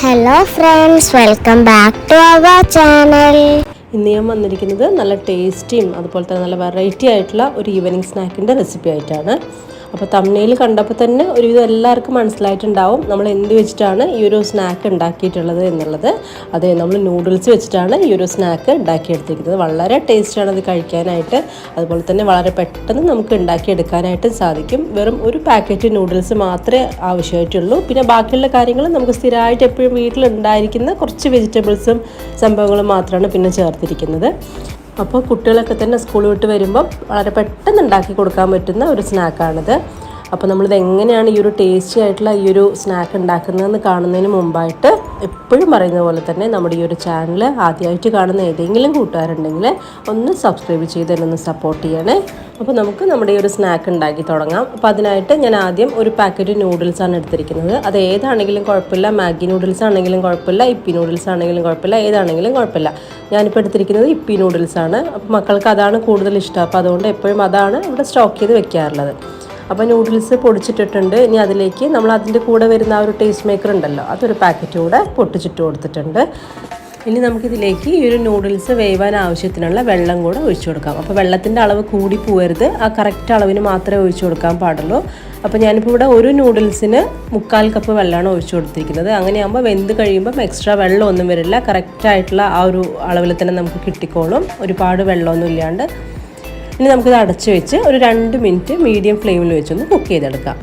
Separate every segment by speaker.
Speaker 1: Hello friends, welcome back to our channel.
Speaker 2: ഇന്ന് ഞാൻ വന്നിരിക്കുന്നത് നല്ല ടേസ്റ്റിയും അതുപോലെ തന്നെ നല്ല വെറൈറ്റി ആയിട്ടുള്ള ഒരു ഈവനിങ് സ്നാക്കിൻ്റെ റെസിപ്പി ആയിട്ടാണ്. അപ്പോൾ തമ്മിൽ കണ്ടപ്പോൾ തന്നെ ഒരുവിധം എല്ലാവർക്കും മനസ്സിലായിട്ടുണ്ടാവും നമ്മൾ എന്ത് വെച്ചിട്ടാണ് ഈ ഒരു സ്നാക്ക് ഉണ്ടാക്കിയിട്ടുള്ളത് എന്നുള്ളത്. അതെ, നമ്മൾ നൂഡിൽസ് വെച്ചിട്ടാണ് ഈ ഒരു സ്നാക്ക് ഉണ്ടാക്കിയെടുത്തിരിക്കുന്നത്. വളരെ ടേസ്റ്റാണ് അത് കഴിക്കാനായിട്ട്. അതുപോലെ തന്നെ വളരെ പെട്ടെന്ന് നമുക്ക് ഉണ്ടാക്കിയെടുക്കാനായിട്ട് സാധിക്കും. വെറും ഒരു പാക്കറ്റ് നൂഡിൽസ് മാത്രമേ ആവശ്യമായിട്ടുള്ളൂ. പിന്നെ ബാക്കിയുള്ള കാര്യങ്ങൾ നമുക്ക് സ്ഥിരമായിട്ട് എപ്പോഴും വീട്ടിലുണ്ടായിരിക്കുന്ന കുറച്ച് വെജിറ്റബിൾസും സംഭവങ്ങളും മാത്രമാണ് പിന്നെ ചേർത്തിരിക്കുന്നത്. അപ്പോൾ കുട്ടികളൊക്കെ തന്നെ സ്കൂൾ വിട്ട് വരുമ്പോൾ വളരെ പെട്ടെന്ന് ഉണ്ടാക്കി കൊടുക്കാൻ പറ്റുന്ന ഒരു സ്നാക്കാണിത്. അപ്പോൾ നമ്മളിത് എങ്ങനെയാണ് ഈ ഒരു ടേസ്റ്റി ആയിട്ടുള്ള ഈ ഒരു സ്നാക്ക് ഉണ്ടാക്കുന്നതെന്ന് കാണുന്നതിന് മുമ്പായിട്ട് എപ്പോഴും പറയുന്ന പോലെ തന്നെ നമ്മുടെ ഈ ഒരു ചാനൽ ആദ്യമായിട്ട് കാണുന്ന ഏതെങ്കിലും കൂട്ടുകാരുണ്ടെങ്കിൽ ഒന്ന് സബ്സ്ക്രൈബ് ചെയ്ത് തന്നെ ഒന്ന് സപ്പോർട്ട് ചെയ്യണേ. അപ്പോൾ നമുക്ക് നമ്മുടെ ഈ ഒരു സ്നാക്ക് ഉണ്ടാക്കി തുടങ്ങാം. അപ്പോൾ അതിനായിട്ട് ഞാൻ ആദ്യം ഒരു പാക്കറ്റ് നൂഡിൽസാണ് എടുത്തിരിക്കുന്നത്. അത് ഏതാണെങ്കിലും കുഴപ്പമില്ല, മാഗി നൂഡിൽസ് ആണെങ്കിലും കുഴപ്പമില്ല, ഇപ്പി നൂഡിൽസ് ആണെങ്കിലും കുഴപ്പമില്ല, ഏതാണെങ്കിലും കുഴപ്പമില്ല. ഞാനിപ്പോൾ എടുത്തിരിക്കുന്നത് ഇപ്പി നൂഡിൽസാണ്. അപ്പോൾ മക്കൾക്ക് അതാണ് കൂടുതൽ ഇഷ്ടം. അപ്പോൾ അതുകൊണ്ട് എപ്പോഴും അതാണ് ഇവിടെ സ്റ്റോക്ക് ചെയ്ത് വെക്കാറുള്ളത്. അപ്പോൾ നൂഡിൽസ് പൊടിച്ചിട്ടിട്ടുണ്ട്. ഇനി അതിലേക്ക് നമ്മൾ അതിൻ്റെ കൂടെ വരുന്ന ആ ഒരു ടേസ്റ്റ് മേക്കർ ഉണ്ടല്ലോ, അതൊരു പാക്കറ്റ് കൂടെ പൊട്ടിച്ചിട്ട് കൊടുത്തിട്ടുണ്ട്. ഇനി നമുക്കിതിലേക്ക് ഈ ഒരു നൂഡിൽസ് വേവാൻ ആവശ്യത്തിനുള്ള വെള്ളം കൂടെ ഒഴിച്ചു കൊടുക്കാം. അപ്പോൾ വെള്ളത്തിൻ്റെ അളവ് കൂടി പോകരുത്, ആ കറക്റ്റ് അളവിന് മാത്രമേ ഒഴിച്ചു കൊടുക്കാൻ പാടുള്ളൂ. അപ്പോൾ ഞാനിപ്പോൾ ഇവിടെ ഒരു നൂഡിൽസിന് 3/4 കപ്പ് വെള്ളമാണ് ഒഴിച്ചു കൊടുത്തിരിക്കുന്നത്. അങ്ങനെയാകുമ്പോൾ വെന്ത് കഴിയുമ്പം എക്സ്ട്രാ വെള്ളമൊന്നും വരില്ല, കറക്റ്റായിട്ടുള്ള ആ ഒരു അളവിൽ തന്നെ നമുക്ക് കിട്ടിക്കോളും, ഒരുപാട് വെള്ളമൊന്നും ഇല്ലാണ്ട്. ഇനി നമുക്കിത് അടച്ച് വെച്ച് ഒരു 2 മിനിറ്റ് മീഡിയം ഫ്ലെയിമിൽ വെച്ചൊന്ന് കുക്ക് ചെയ്തെടുക്കാം.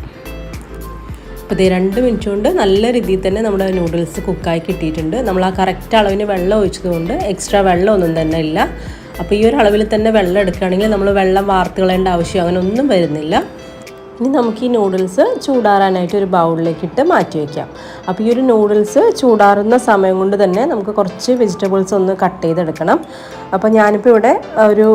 Speaker 2: അപ്പോൾ ഇത് 2 മിനിറ്റ് കൊണ്ട് നല്ല രീതിയിൽ തന്നെ നമ്മുടെ നൂഡിൽസ് കുക്കായി കിട്ടിയിട്ടുണ്ട്. നമ്മൾ ആ കറക്റ്റ് അളവിന് വെള്ളം ഒഴിച്ചതുകൊണ്ട് എക്സ്ട്രാ വെള്ളമൊന്നും തന്നെ ഇല്ല. അപ്പോൾ ഈ ഒരു അളവിൽ തന്നെ വെള്ളം എടുക്കുകയാണെങ്കിൽ നമ്മൾ വെള്ളം വാർത്ത് കളയേണ്ട ആവശ്യം അങ്ങനെ ഒന്നും വരുന്നില്ല. ഇനി നമുക്ക് ഈ നൂഡിൽസ് ചൂടാറാനായിട്ട് ഒരു ബൗളിലേക്ക് ഇട്ട് മാറ്റി വയ്ക്കാം. അപ്പോൾ ഈ ഒരു നൂഡിൽസ് ചൂടാറുന്ന സമയം കൊണ്ട് തന്നെ നമുക്ക് കുറച്ച് വെജിറ്റബിൾസ് ഒന്ന് കട്ട് ചെയ്തെടുക്കണം. അപ്പോൾ ഞാനിപ്പോൾ ഇവിടെ ഒരു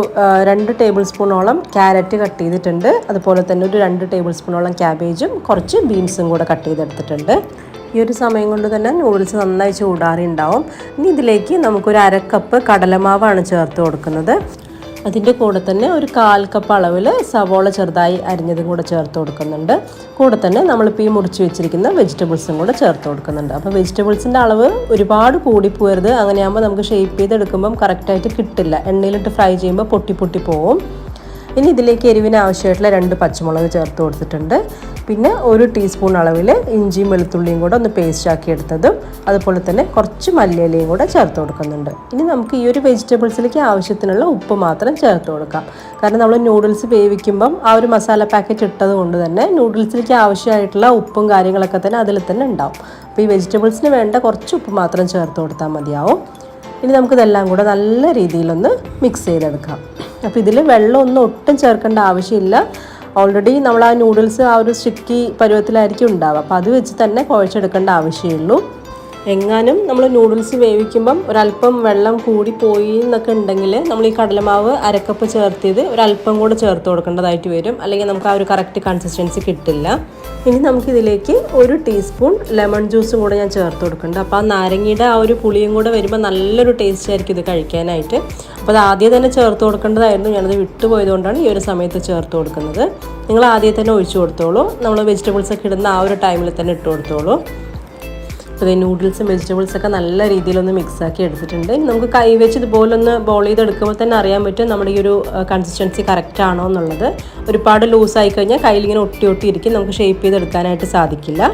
Speaker 2: 2 ടേബിൾ സ്പൂണോളം ക്യാരറ്റ് കട്ട് ചെയ്തിട്ടുണ്ട്. അതുപോലെ തന്നെ ഒരു 2 ടേബിൾ സ്പൂണോളം ക്യാബേജും കുറച്ച് ബീൻസും കൂടെ കട്ട് ചെയ്തെടുത്തിട്ടുണ്ട്. ഈ ഒരു സമയം കൊണ്ട് തന്നെ നൂഡിൽസ് നന്നായി ചൂടാറി ഉണ്ടാവും. ഇനി ഇതിലേക്ക് നമുക്കൊരു 1/2 കപ്പ് കടലമാവാണ് ചേർത്ത് കൊടുക്കുന്നത്. അതിൻ്റെ കൂടെ തന്നെ ഒരു 1/4 കപ്പ് അളവിൽ സവോള ചെറുതായി അരിഞ്ഞതും കൂടെ ചേർത്ത് കൊടുക്കുന്നുണ്ട്. കൂടെ തന്നെ നമ്മളിപ്പോൾ ഈ മുറിച്ച് വെച്ചിരിക്കുന്ന വെജിറ്റബിൾസും കൂടെ ചേർത്ത് കൊടുക്കുന്നുണ്ട്. അപ്പോൾ വെജിറ്റബിൾസിൻ്റെ അളവ് ഒരുപാട് കൂടിപ്പോരുത്, അങ്ങനെയാകുമ്പോൾ നമുക്ക് ഷേപ്പ് ചെയ്തെടുക്കുമ്പം കറക്റ്റായിട്ട് കിട്ടില്ല. എണ്ണയിലിട്ട് ഫ്രൈ ചെയ്യുമ്പോൾ പൊട്ടി പോവും. ഇനി ഇതിലേക്ക് എരിവിന് ആവശ്യമായിട്ടുള്ള 2 പച്ചമുളക് ചേർത്ത് കൊടുത്തിട്ടുണ്ട്. പിന്നെ 1 ടീസ്പൂൺ അളവിൽ ഇഞ്ചിയും വെളുത്തുള്ളിയും കൂടെ ഒന്ന് പേസ്റ്റ് ആക്കി എടുത്തതും അതുപോലെ തന്നെ കുറച്ച് മല്ലിയിലയും കൂടെ ചേർത്ത് കൊടുക്കുന്നുണ്ട്. ഇനി നമുക്ക് ഈ ഒരു വെജിറ്റബിൾസിലേക്ക് ആവശ്യത്തിനുള്ള ഉപ്പ് മാത്രം ചേർത്ത് കൊടുക്കാം. കാരണം നമ്മൾ നൂഡിൽസ് വേവിക്കുമ്പം ആ ഒരു മസാല പാക്കറ്റ് ഇട്ടത് കൊണ്ട് തന്നെ നൂഡിൽസിലേക്ക് ആവശ്യമായിട്ടുള്ള ഉപ്പും കാര്യങ്ങളൊക്കെ തന്നെ അതിൽ തന്നെ ഉണ്ടാവും. അപ്പോൾ ഈ വെജിറ്റബിൾസിന് വേണ്ട കുറച്ച് ഉപ്പ് മാത്രം ചേർത്ത് കൊടുത്താൽ മതിയാവും. ഇനി നമുക്കിതെല്ലാം കൂടെ നല്ല രീതിയിലൊന്ന് മിക്സ് ചെയ്തെടുക്കാം. അപ്പോൾ ഇതിൽ വെള്ളമൊന്നും ഒട്ടും ചേർക്കേണ്ട ആവശ്യമില്ല. ഓൾറെഡി നമ്മൾ ആ നൂഡിൽസ് ആ ഒരു സ്റ്റിക്കി പരുവത്തിലായിരിക്കും ഉണ്ടാവുക. അപ്പോൾ അത് വെച്ച് തന്നെ കുഴച്ചെടുക്കേണ്ട ആവശ്യമുള്ളൂ. എങ്ങാനും നമ്മൾ നൂഡിൽസ് വേവിക്കുമ്പം ഒരല്പം വെള്ളം കൂടി പോയി എന്നൊക്കെ ഉണ്ടെങ്കിൽ നമ്മൾ ഈ കടലമാവ് 1/2 കപ്പ് ചേർത്തത് ഒരല്പം കൂടെ ചേർത്ത് കൊടുക്കേണ്ടതായിട്ട് വരും, അല്ലെങ്കിൽ നമുക്ക് ആ ഒരു കറക്റ്റ് കൺസിസ്റ്റൻസി കിട്ടില്ല. ഇനി നമുക്കിതിലേക്ക് 1 ടീസ്പൂൺ ലെമൺ ജ്യൂസും കൂടെ ഞാൻ ചേർത്ത് കൊടുക്കുന്നുണ്ട്. അപ്പോൾ ആ നാരങ്ങയുടെ ആ ഒരു പുളിയും കൂടെ വരുമ്പോൾ നല്ലൊരു ടേസ്റ്റ് ആയിരിക്കും ഇത് കഴിക്കാനായിട്ട്. അപ്പോൾ അത് ആദ്യം തന്നെ ചേർത്ത് കൊടുക്കേണ്ടതായിരുന്നു, ഞാനത് വിട്ടുപോയതുകൊണ്ടാണ് ഈ ഒരു സമയത്ത് ചേർത്ത് കൊടുക്കുന്നത്. നിങ്ങൾ ആദ്യം തന്നെ ഒഴിച്ചു കൊടുത്തോളൂ, നമ്മൾ വെജിറ്റബിൾസൊക്കെ ഇടുന്ന ആ ഒരു ടൈമിൽ തന്നെ ഇട്ട് കൊടുത്തോളൂ. അപ്പോൾ നൂഡിൽസും വെജിറ്റബിൾസൊക്കെ നല്ല രീതിയിലൊന്ന് മിക്സാക്കി എടുത്തിട്ടുണ്ട്. നമുക്ക് കൈ വെച്ച് ഇതുപോലെ ഒന്ന് ബോൾ ചെയ്തെടുക്കുമ്പോൾ തന്നെ അറിയാൻ പറ്റും നമ്മുടെ ഈ ഒരു കൺസിസ്റ്റൻസി കറക്റ്റ് ആണോ എന്നുള്ളത്. ഒരുപാട് ലൂസായി കഴിഞ്ഞാൽ കയ്യിലിങ്ങനെ ഒട്ടി ഇരിക്കും, നമുക്ക് ഷേപ്പ് ചെയ്തെടുക്കാനായിട്ട് സാധിക്കില്ല.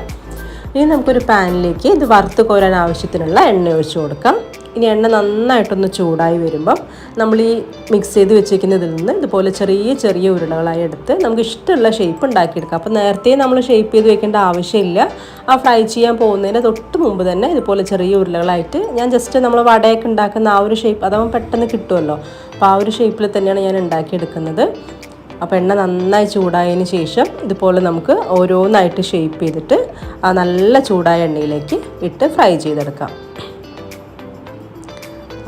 Speaker 2: ഇനി നമുക്കൊരു പാനിലേക്ക് ഇത് വറുത്ത് കോരാൻ ആവശ്യത്തിനുള്ള എണ്ണ ഒഴിച്ച് കൊടുക്കാം. ഇനി എണ്ണ നന്നായിട്ടൊന്ന് ചൂടായി വരുമ്പം നമ്മൾ ഈ മിക്സ് ചെയ്ത് വെച്ചിരിക്കുന്നതിൽ നിന്ന് ഇതുപോലെ ചെറിയ ഉരുളകളായി എടുത്ത് നമുക്ക് ഇഷ്ടമുള്ള ഷേപ്പ് ഉണ്ടാക്കിയെടുക്കാം. അപ്പോൾ നേരത്തെ നമ്മൾ ഷേപ്പ് ചെയ്ത് വെക്കേണ്ട ആവശ്യമില്ല. ആ ഫ്രൈ ചെയ്യാൻ പോകുന്നതിന് തൊട്ട് മുമ്പ് തന്നെ ഇതുപോലെ ചെറിയ ഉരുളകളായിട്ട് ഞാൻ ജസ്റ്റ് നമ്മൾ വടയൊക്കെ ഉണ്ടാക്കുന്ന ആ ഒരു ഷേപ്പ് അതാവുമ്പോൾ പെട്ടെന്ന് കിട്ടുമല്ലോ. അപ്പോൾ ആ ഒരു ഷേപ്പിൽ തന്നെയാണ് ഞാൻ ഉണ്ടാക്കിയെടുക്കുന്നത്. അപ്പോൾ എണ്ണ നന്നായി ചൂടായതിന് ശേഷം ഇതുപോലെ നമുക്ക് ഓരോന്നായിട്ട് ഷേപ്പ് ചെയ്തിട്ട് ആ നല്ല ചൂടായ എണ്ണയിലേക്ക് ഇട്ട് ഫ്രൈ ചെയ്തെടുക്കാം.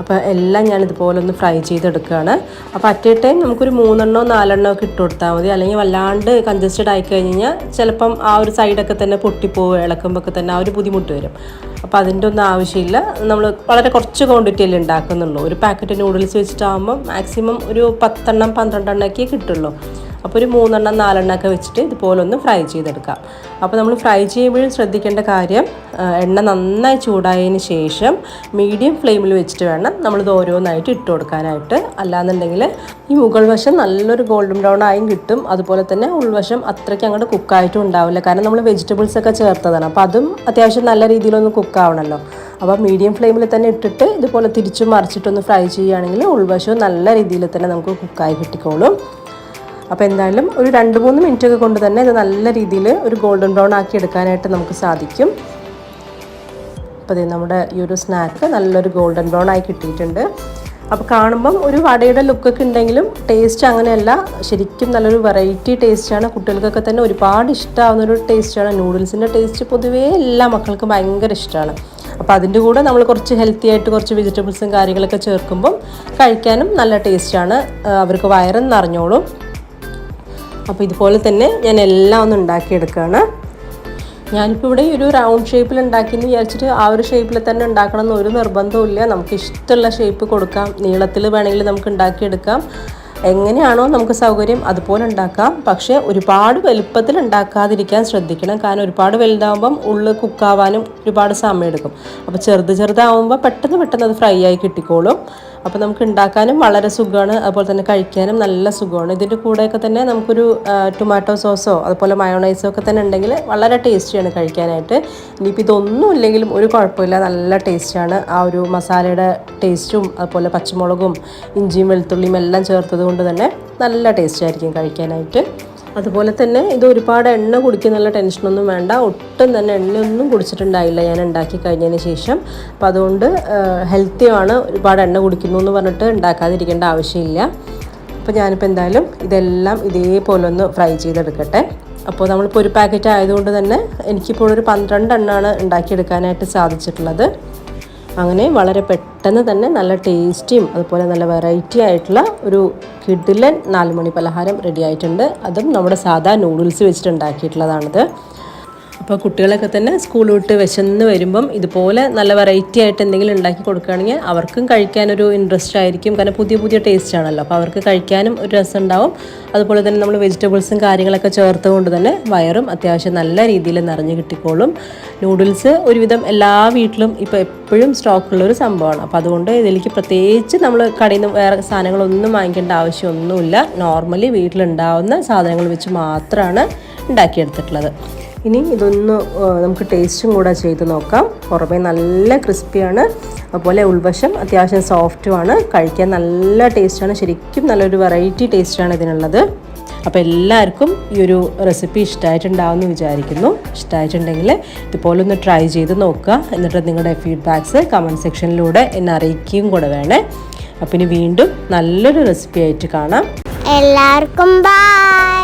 Speaker 2: അപ്പോൾ എല്ലാം ഞാനിതുപോലെ ഒന്ന് ഫ്രൈ ചെയ്തെടുക്കുകയാണ്. അപ്പോൾ അറ്റ് എ ടൈം നമുക്കൊരു 3 4 ഒക്കെ ഇട്ട് കൊടുത്താൽ മതി, അല്ലെങ്കിൽ വല്ലാണ്ട് കൺജസ്റ്റഡ് ആയി കഴിഞ്ഞാൽ ചിലപ്പം ആ ഒരു സൈഡൊക്കെ തന്നെ പൊട്ടിപ്പോവുക, ഇളക്കുമ്പോൾ തന്നെ ആ ഒരു ബുദ്ധിമുട്ട് വരും. അപ്പോൾ അതിൻ്റെ ഒന്നും ആവശ്യമില്ല. നമ്മൾ വളരെ കുറച്ച് ക്വാണ്ടിറ്റിയല്ലേ ഉണ്ടാക്കുന്നുള്ളൂ. ഒരു പാക്കറ്റ് നൂഡിൽസ് വെച്ചിട്ടാകുമ്പോൾ മാക്സിമം ഒരു 10 12 ഒക്കെ കിട്ടുള്ളൂ. അപ്പോൾ ഒരു 3 4 ഒക്കെ വെച്ചിട്ട് ഇതുപോലെ ഒന്ന് ഫ്രൈ ചെയ്തെടുക്കാം. അപ്പോൾ നമ്മൾ ഫ്രൈ ചെയ്യുമ്പോഴും ശ്രദ്ധിക്കേണ്ട കാര്യം, എണ്ണ നന്നായി ചൂടായതിന് ശേഷം മീഡിയം ഫ്ലെയിമിൽ വെച്ചിട്ട് വേണം നമ്മളിത് ഓരോന്നായിട്ട് ഇട്ട് കൊടുക്കാനായിട്ട്. അല്ലാന്നുണ്ടെങ്കിൽ ഈ മുകൾ വശം നല്ലൊരു ഗോൾഡൻ ബ്രൗൺ ആയും കിട്ടും, അതുപോലെ തന്നെ ഉൾവശം അത്രയ്ക്ക് അങ്ങോട്ട് കുക്കായിട്ടും ഉണ്ടാവില്ല. കാരണം നമ്മൾ വെജിറ്റബിൾസ് ഒക്കെ ചേർത്തതാണ്, അപ്പോൾ അതും അത്യാവശ്യം നല്ല രീതിയിലൊന്ന് കുക്കാവണമല്ലോ. അപ്പോൾ മീഡിയം ഫ്ലെയിമിൽ തന്നെ ഇട്ടിട്ട് ഇതുപോലെ തിരിച്ചും മറിച്ചിട്ടൊന്ന് ഫ്രൈ ചെയ്യുകയാണെങ്കിൽ ഉൾവശവും നല്ല രീതിയിൽ തന്നെ നമുക്ക് കുക്കായി കിട്ടിക്കോളും. അപ്പോൾ എന്തായാലും ഒരു 2-3 മിനിറ്റൊക്കെ കൊണ്ട് തന്നെ ഇത് നല്ല രീതിയിൽ ഒരു ഗോൾഡൻ ബ്രൗൺ ആക്കി എടുക്കാനായിട്ട് നമുക്ക് സാധിക്കും. അപ്പോൾ ഇത് നമ്മുടെ ഈ ഒരു സ്നാക്ക് നല്ലൊരു ഗോൾഡൻ ബ്രൗൺ ആയി കിട്ടിയിട്ടുണ്ട്. അപ്പോൾ കാണുമ്പം ഒരു വടയുടെ ലുക്കൊക്കെ ഉണ്ടെങ്കിലും ടേസ്റ്റ് അങ്ങനെയല്ല, ശരിക്കും നല്ലൊരു വെറൈറ്റി ടേസ്റ്റാണ്. കുട്ടികൾക്കൊക്കെ തന്നെ ഒരുപാട് ഇഷ്ടമാവുന്നൊരു ടേസ്റ്റാണ്. നൂഡിൽസിൻ്റെ ടേസ്റ്റ് പൊതുവേ എല്ലാ മക്കൾക്കും ഭയങ്കര ഇഷ്ടമാണ്. അപ്പോൾ അതിൻ്റെ കൂടെ നമ്മൾ കുറച്ച് ഹെൽത്തി ആയിട്ട് കുറച്ച് വെജിറ്റബിൾസും കാര്യങ്ങളൊക്കെ ചേർക്കുമ്പം കഴിക്കാനും നല്ല ടേസ്റ്റാണ്, അവർക്ക് വയറും നിറഞ്ഞോളും. അപ്പോൾ ഇതുപോലെ തന്നെ ഞാൻ എല്ലാം ഒന്ന് ഉണ്ടാക്കിയെടുക്കുകയാണ്. ഞാനിപ്പോൾ ഇവിടെ ഒരു റൗണ്ട് ഷേപ്പിൽ ഉണ്ടാക്കിയെന്ന് വിചാരിച്ചിട്ട് ആ ഒരു ഷേപ്പിൽ തന്നെ ഉണ്ടാക്കണം എന്ന് ഒരു നിർബന്ധവും ഇല്ല. നമുക്ക് ഇഷ്ടമുള്ള ഷേപ്പ് കൊടുക്കാം, നീളത്തിൽ വേണമെങ്കിൽ നമുക്ക് ഉണ്ടാക്കിയെടുക്കാം. എങ്ങനെയാണോ നമുക്ക് സൗകര്യം അതുപോലെ ഉണ്ടാക്കാം. പക്ഷേ ഒരുപാട് വലുപ്പത്തിൽ ഉണ്ടാക്കാതിരിക്കാൻ ശ്രദ്ധിക്കണം. കാരണം ഒരുപാട് വലുതാവുമ്പം ഉള്ളിൽ കുക്കാവാനും ഒരുപാട് സമയം എടുക്കും. അപ്പോൾ ചെറുതാവുമ്പോൾ പെട്ടെന്ന് അത് ഫ്രൈ ആയി കിട്ടിക്കോളും. അപ്പോൾ നമുക്ക് ഉണ്ടാക്കാനും വളരെ സുഖമാണ്, അതുപോലെ തന്നെ കഴിക്കാനും നല്ല സുഖമാണ്. ഇതിൻ്റെ കൂടെയൊക്കെ തന്നെ നമുക്കൊരു ടൊമാറ്റോ സോസോ അതുപോലെ മയോണൈസോ ഒക്കെ തന്നെ ഉണ്ടെങ്കിൽ വളരെ ടേസ്റ്റിയാണ് കഴിക്കാനായിട്ട്. ഇനിയിപ്പോൾ ഇതൊന്നും ഇല്ലെങ്കിലും ഒരു കുഴപ്പമില്ല, നല്ല ടേസ്റ്റാണ്. ആ ഒരു മസാലയുടെ ടേസ്റ്റും അതുപോലെ പച്ചമുളകും ഇഞ്ചിയും വെളുത്തുള്ളിയും എല്ലാം ചേർത്തത് കൊണ്ട് തന്നെ നല്ല ടേസ്റ്റ് ആയിരിക്കും കഴിക്കാനായിട്ട്. അതുപോലെ തന്നെ ഇത് ഒരുപാട് എണ്ണ കുടിക്കുന്നുള്ള ടെൻഷനൊന്നും വേണ്ട. ഒട്ടും തന്നെ എണ്ണയൊന്നും കുടിച്ചിട്ടുണ്ടായില്ല ഞാൻ ഉണ്ടാക്കി കഴിഞ്ഞതിന് ശേഷം. അപ്പോൾ അതുകൊണ്ട് ഹെൽത്തിയാണ്. ഒരുപാട് എണ്ണ കുടിക്കുന്നു എന്ന് പറഞ്ഞിട്ട് ഉണ്ടാക്കാതിരിക്കേണ്ട ആവശ്യമില്ല. അപ്പോൾ ഞാനിപ്പോൾ എന്തായാലും ഇതെല്ലാം ഇതേപോലെ ഒന്ന് ഫ്രൈ ചെയ്തെടുക്കട്ടെ. അപ്പോൾ നമ്മളിപ്പോൾ ഒരു പാക്കറ്റ് ആയതുകൊണ്ട് തന്നെ എനിക്കിപ്പോൾ ഒരു 12 എണ്ണമാണ് ഉണ്ടാക്കിയെടുക്കാനായിട്ട് സാധിച്ചിട്ടുള്ളത്. അങ്ങനെ വളരെ പെട്ടെന്ന് തന്നെ നല്ല ടേസ്റ്റിയും അതുപോലെ നല്ല വെറൈറ്റി ആയിട്ടുള്ള ഒരു കിടിലൻ 4 മണി പലഹാരം റെഡി ആയിട്ടുണ്ട്. അതും നമ്മുടെ സാധാ നൂഡിൽസ് വെച്ചിട്ട് ഉണ്ടാക്കിയിട്ടുള്ളതാണിത്. അപ്പോൾ കുട്ടികളൊക്കെ തന്നെ സ്കൂൾ വിട്ട് വിശന്ന് വരുമ്പം ഇതുപോലെ നല്ല വെറൈറ്റി ആയിട്ട് എന്തെങ്കിലും ഉണ്ടാക്കി കൊടുക്കുകയാണെങ്കിൽ അവർക്കും കഴിക്കാനൊരു ഇൻട്രസ്റ്റ് ആയിരിക്കും. കാരണം പുതിയ ടേസ്റ്റ് ആണല്ലോ, അപ്പോൾ അവർക്ക് കഴിക്കാനും ഒരു രസം ഉണ്ടാവും. അതുപോലെ തന്നെ നമ്മൾ വെജിറ്റബിൾസും കാര്യങ്ങളൊക്കെ ചേർത്തുകൊണ്ട് തന്നെ വയറും അത്യാവശ്യം നല്ല രീതിയിൽ നിറഞ്ഞു കിട്ടിക്കോളും. നൂഡിൽസ് ഒരുവിധം എല്ലാ വീട്ടിലും ഇപ്പോൾ എപ്പോഴും സ്റ്റോക്കുള്ളൊരു സംഭവമാണ്. അപ്പോൾ അതുകൊണ്ട് ഇതിലേക്ക് പ്രത്യേകിച്ച് നമ്മൾ കടയിൽ നിന്ന് വേറെ സാധനങ്ങളൊന്നും വാങ്ങിക്കേണ്ട ആവശ്യമൊന്നുമില്ല. നോർമലി വീട്ടിലുണ്ടാവുന്ന സാധനങ്ങൾ വെച്ച് മാത്രമാണ് ഉണ്ടാക്കിയെടുത്തിട്ടുള്ളത്. ഇനി ഇതൊന്ന് നമുക്ക് ടേസ്റ്റും കൂടെ ചെയ്ത് നോക്കാം. പുറമേ നല്ല ക്രിസ്പിയാണ്, അതുപോലെ ഉൾവശം അത്യാവശ്യം സോഫ്റ്റുമാണ്. കഴിക്കാൻ നല്ല ടേസ്റ്റാണ്, ശരിക്കും നല്ലൊരു വെറൈറ്റി ടേസ്റ്റാണ് ഇതിനുള്ളത്. അപ്പോൾ എല്ലാവർക്കും ഈ ഒരു റെസിപ്പി ഇഷ്ടമായിട്ടുണ്ടാവുമെന്ന് വിചാരിക്കുന്നു. ഇഷ്ടമായിട്ടുണ്ടെങ്കിൽ ഇതുപോലെ ഒന്ന് ട്രൈ ചെയ്ത് നോക്കുക. എന്നിട്ട് നിങ്ങളുടെ ഫീഡ്ബാക്ക്സ് കമൻറ്റ് സെക്ഷനിലൂടെ എന്നെ അറിയിക്കുകയും കൂടെ വേണേ. അപ്പോൾ ഇനി വീണ്ടും നല്ലൊരു റെസിപ്പി ആയിട്ട് കാണാം.
Speaker 1: എല്ലാവർക്കും ബൈ.